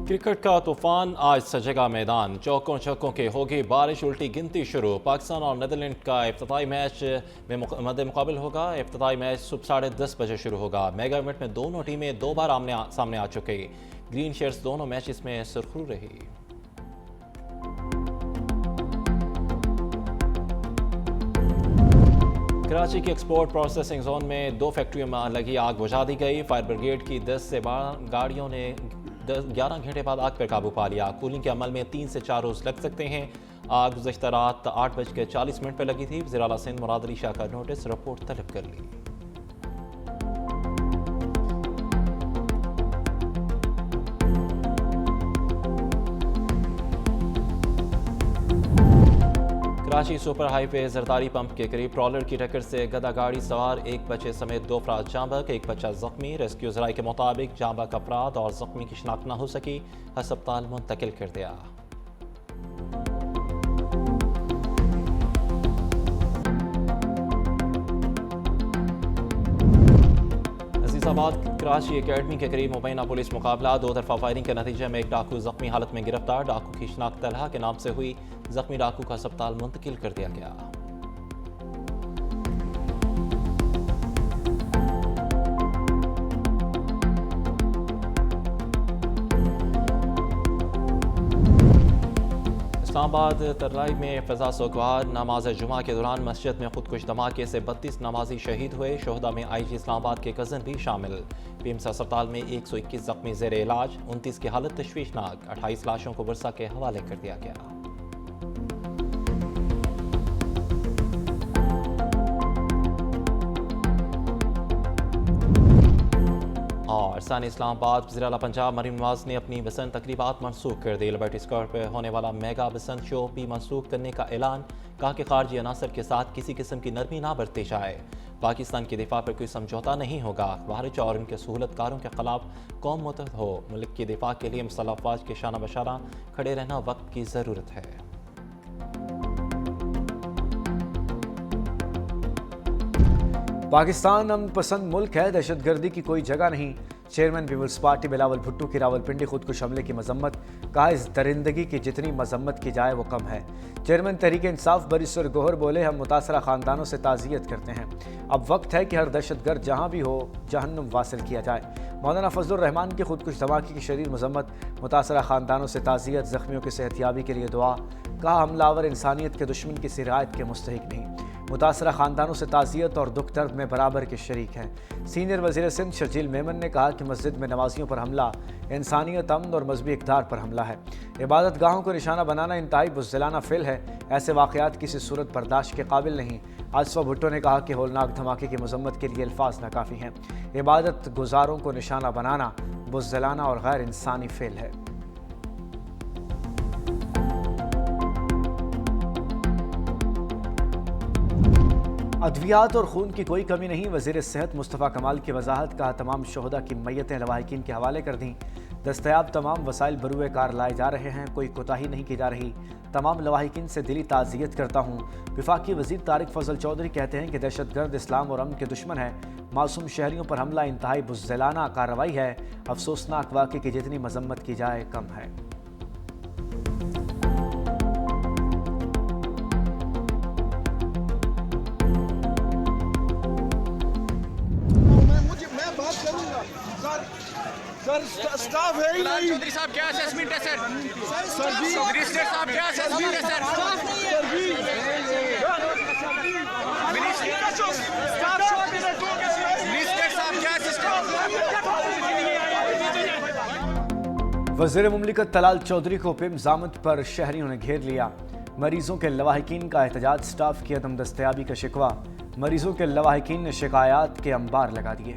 Cricket का तूफान आज सजेगा मैदान। चौकों छक्कों के होगी बारिश, उल्टी गिनती शुरू। पाकिस्तान और नीदरलैंड का इफ्तिताई मैच में मद्दे मुकाबिल होगा। इफ्तिताई मैच सुबह 10:30 बजे शुरू होगा। मेगा इवेंट में दोनों टीमें 2 बार सामने आ चुकी। ग्रीन शर्ट्स दोनों मैचेस में सुरखरू रही। कराची की एक्सपोर्ट प्रोसेसिंग जोन में 2 फैक्ट्रियों में लगी आग बुझा दी गई। फायर ब्रिगेड की 10 से 12 गाड़ियों ने 11 घंटे बाद आग पर काबू पा लिया। कूलिंग के अमल में 3 से 4 रोज लग सकते हैं। आग गुज़श्ता रात 8:40 पर लगी थी। वज़ीर आला सिंध मुराद अली शाह का नोटिस रिपोर्ट तलब कर ली। Karachi super highway Zardari pump के करीब ट्रॉलर की टक्कर से गदा गाड़ी सवार एक बच्चे समेत 2 अफराद जांबक, एक बच्चा जख्मी। रेस्क्यू जराये के मुताबिक जांबक अफराद और जख्मी की शिनाख्त न हो सकी, अस्पताल मुंतकिल कर दिया। कराची एकेडमी के करीब मुबैना पुलिस मुकाबला। 2 तरफा फायरिंग के नतीजे में एक डाकू जख्मी हालत में गिरफ्तार। डाकू की शिनाख्त तलहा के नाम से हुई। जख्मी डाकू का अस्पताल मुंतकिल कर दिया गया। इस्लामाबाद तराई में फ़ज़ा सोगवार। नमाज जुमा के दौरान मस्जिद में खुदकुश धमाके से 32 नमाजी शहीद हुए। शोहदा में IG इस्लामाबाद के कज़न भी शामिल। PIMS अस्पताल में 121 जख्मी ज़ेर इलाज। 29 की हालत तशवीशनाक। 28 लाशों को वर्सा के हवाले कर दिया गया। और सान इस्लामाबाद वज़ीर आला पंजाब मरीम नवाज ने अपनी बसंत तकरीबात मनसूख कर दी। लिबर्टी स्क्वायर पर होने वाला मेगा बसंत शो भी मनसूख करने का ऐलान। कहा कि खारजी अनासर के साथ किसी किस्म की नरमी ना बरती जाए। पाकिस्तान के दिफा पर कोई समझौता नहीं होगा। खारिज और उनके सहूलतकारों के खिलाफ कौम मुत्तहद हो। मुल्क के दिफा के लिए मुसल्लह अफवाज के शाना बशाना खड़े रहना वक्त की ज़रूरत है। पाकिस्तान अमन पसंद मुल्क है, दहशतगर्दी की कोई जगह नहीं। Chairman peoples party Bilawal Bhutto की रावलपिंडी खुदकुश हमले की मजम्मत। कहा इस दरिंदगी की जितनी मजम्मत की जाए वो कम है। चेयरमैन तहरीक इंसाफ बरिस्टर गोहर बोले, हम मुतासरा ख़ानदानों से ताज़ियत करते हैं। अब वक्त है कि हर दहशतगर्द जहाँ भी हो जहन्नुम वासिल किया जाए। मौलाना फजलुर रहमान की खुदकुश धमाके की शदीद मजम्मत। मुतासरा ख़ानदानों से ताज़ियत, ज़ख्मियों की सेहतयाबी के लिए दुआ। कहा हमलावर इंसानियत के दुश्मन की सिरायत के मुस्तहिक नहीं। मुतासरा ख़ानदानों से ताज़ियत और दुख दर्द में बराबर के शरीक हैं। सीनियर वज़ीर सिंध शर्जील मेमन ने कहा कि मस्जिद में नमाजियों पर हमला इंसानियत, अमन और मजहबी इक़दार पर हमला है। इबादत गाहों को निशाना बनाना इंतहाई बुज़दिलाना फ़िल है। ऐसे वाक़यात किसी सूरत बर्दाश्त के काबिल नहीं। आसफा भुट्टो ने कहा कि होलनाक धमाके की मजम्मत के लिए अल्फाज नाकाफ़ी हैं। इबादत गुजारों को निशाना बनाना बुज़दिलाना और गैर इंसानी फ़िल है। अद्वियात और खून की कोई कमी नहीं। वज़ीर सेहत मुस्तफ़ा कमाल की वजाहत। कहा तमाम शोहदा की मैयतें लवाहिकीन के हवाले कर दी। दस्तयाब तमाम वसाइल बरूए कार लाए जा रहे हैं, कोई कोताही नहीं की जा रही। तमाम लवाहिकीन से दिली ताज़ियत करता हूँ। वफाकी वज़ीर तारिक फजल चौधरी कहते हैं कि दहशतगर्द इस्लाम और अमन के दुश्मन है। मासूम शहरियों पर हमला इंतहाई बुज़दिलाना कार्रवाई है। अफसोसनाक वाक़े की जितनी मजम्मत की जाए कम है। सर स्टाफ है ही नहीं। चौधरी साहब क्या असेसमेंट है सर? मिनिस्टर साहब क्या असेसमेंट है सर? मिनिस्टर साहब क्या असिस्टेंट? वज़ीर मुमलिकत तलाल चौधरी को पिम ज़ामत पर शहरियों ने घेर लिया। मरीजों के लवाहिकीन का एहतजाज, स्टाफ की अदम दस्तयाबी का शिकवा। मरीजों के लवाहिकीन ने शिकायत के अंबार लगा दिए।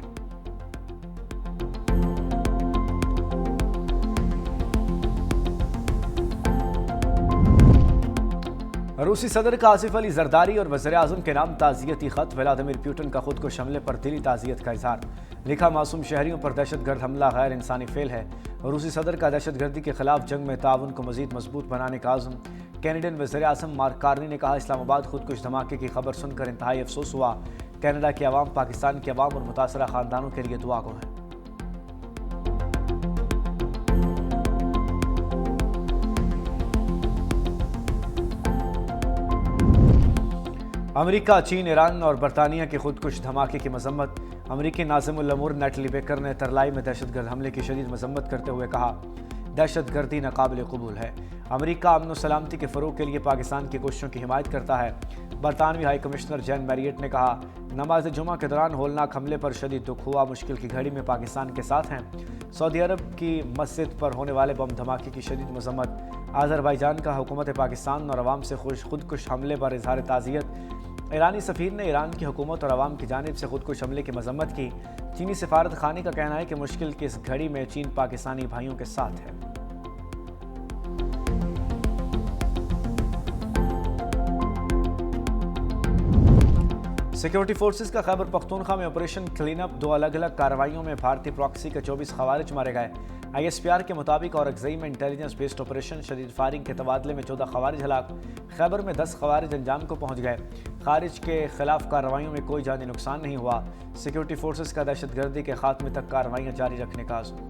रूसी सदर का आसिफ अली जरदारी और वज़ीर आज़म के नाम ताज़ियती ख़त। व्लादिमीर पुतिन का खुद को हमले पर दिली ताज़ियत का इज़हार। लिखा मासूम शहरियों पर दहशतगर्द हमला गैर इंसानी फ़ेल है। रूसी सदर का दहशतगर्दी के खिलाफ जंग में ताउन को मज़ीद मजबूत बनाने का आज़म। कैनेडियन वज़ीर आज़म मार्क कार्नी ने कहा इस्लामाबाद खुदकुश धमाके की खबर सुनकर इंतहाई अफसोस हुआ। कनाडा की आवाम पाकिस्तान की आवाम और मुतासरा ख़ानदानों के लिए दुआ गो है। अमेरिका, चीन, ईरान और बरतानिया के खुदकुश धमाके की मजम्मत। अमेरिकी नाज़िमुल अमूर नटली बेकर ने तरलाई में दहशतगर्द हमले की शदीद मजम्मत करते हुए कहा, दहशतगर्दी नाकाबिल कबूल है। अमेरिका अमन सलामती के फ़रोग के लिए पाकिस्तान की कोशिशों की हिमायत करता है। बरतानवी हाई कमिश्नर जैन मैरियट ने कहा, नमाज जुमा के दौरान होलनाक हमले पर शदीद दुख हुआ, मुश्किल की घड़ी में पाकिस्तान के साथ हैं। सऊदी अरब की मस्जिद पर होने वाले बम धमाके की शदीद मजम्मत। आज़रबाईजान का हुकूमत पाकिस्तान और अवाम से खुदकुश हमले पर इजहार ताज़ियत। ईरानी सफ़ीर ने ईरान की हुकूमत और अवाम की जानिब से खुदकुश हमले की मजम्मत की। चीनी सिफारत खाने का कहना है कि मुश्किल की इस घड़ी में चीन पाकिस्तानी भाइयों के साथ है। सिक्योरिटी फोर्सेस का खैबर पख्तूनख्वा में ऑपरेशन क्लीन अप। 2 अलग अलग कार्रवाइयों में भारतीय प्रॉक्सी के 24 खवारिज मारे गए। ISPR के मुताबिक और अगजई में इंटेलिजेंस बेस्ड ऑपरेशन शदीद फायरिंग के तबादले में 14 खवारिज हलाक। खैबर में 10 खवारिज अंजाम को पहुंच गए। खारिज के खिलाफ कार्रवाइयों में कोई जानी नुकसान नहीं हुआ। सिक्योरिटी फोर्सेस का दहशतगर्दी के खात्मे तक कार्रवाइयाँ जारी रखने का आज़म।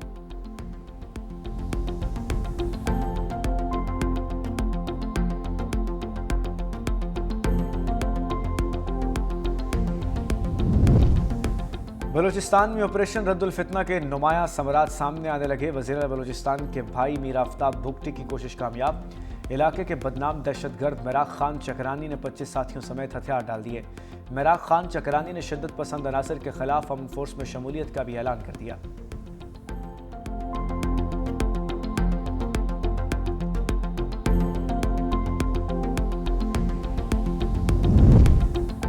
बलूचिस्तान में ऑपरेशन रद्दुल फितना के नुमाया समरात सामने आने लगे। वज़ीर बलूचिस्तान के भाई मीर आफ्ताब भुगटी की कोशिश कामयाब। इलाके के बदनाम दहशतगर्द मेराक खान चकरानी ने 25 साथियों समेत हथियार डाल दिए। मेराक खान चकरानी ने शिद्दत पसंद अनासर के खिलाफ अमन फोर्स में शमूलियत का भी ऐलान कर दिया।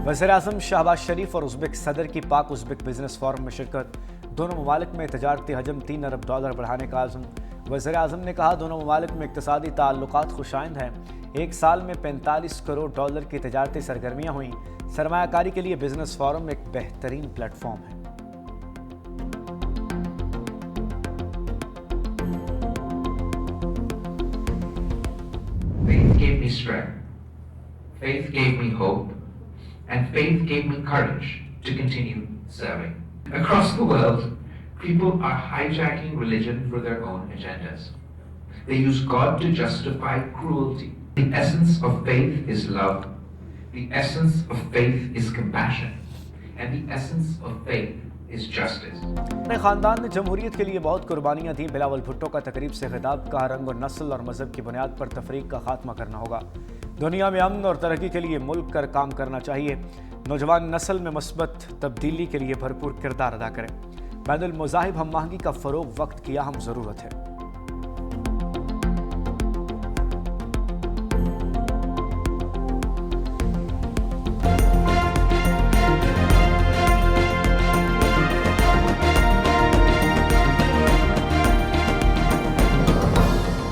वज़ीर-ए-आज़म शहबाज शरीफ और उज़्बेक सदर की पाक उज़्बेक बिजनेस फोरम में शिरकत। दोनों ममालिक में तजारती हजम $3 अरब बढ़ाने का आज़म। वज़ीर-ए-आज़म ने कहा, दोनों ममालिक में इक़्तिसादी ताल्लुकात खुशाइंद हैं। एक साल में $45 करोड़ की तजारती सरगर्मियाँ हुई। सरमायाकारी के लिए बिजनेस फोरम एक बेहतरीन प्लेटफॉर्म है। Faith gave me strength. Faith gave me hope. And faith gave me courage to continue serving. Across the world, people are hijacking religion for their own agendas. They use God to justify cruelty. The essence of faith is love. The essence of faith is compassion. And the essence of faith is justice. अपने खानदान ने जमहूरियत के लिए बहुत कुर्बानियां दी। बिलावल भुट्टो का तकरीब से खिताब। कहा, रंग और नस्ल और मजहब की बुनियाद पर तफरीक का खात्मा करना होगा। दुनिया में अमन और तरक्की के लिए मुल्क कर काम करना चाहिए। नौजवान नस्ल में मस्बत तब्दीली के लिए भरपूर किरदार अदा करें। बैनुल मज़ाहिब हम आहंगी का फ़रोग़ वक्त की अहम ज़रूरत है।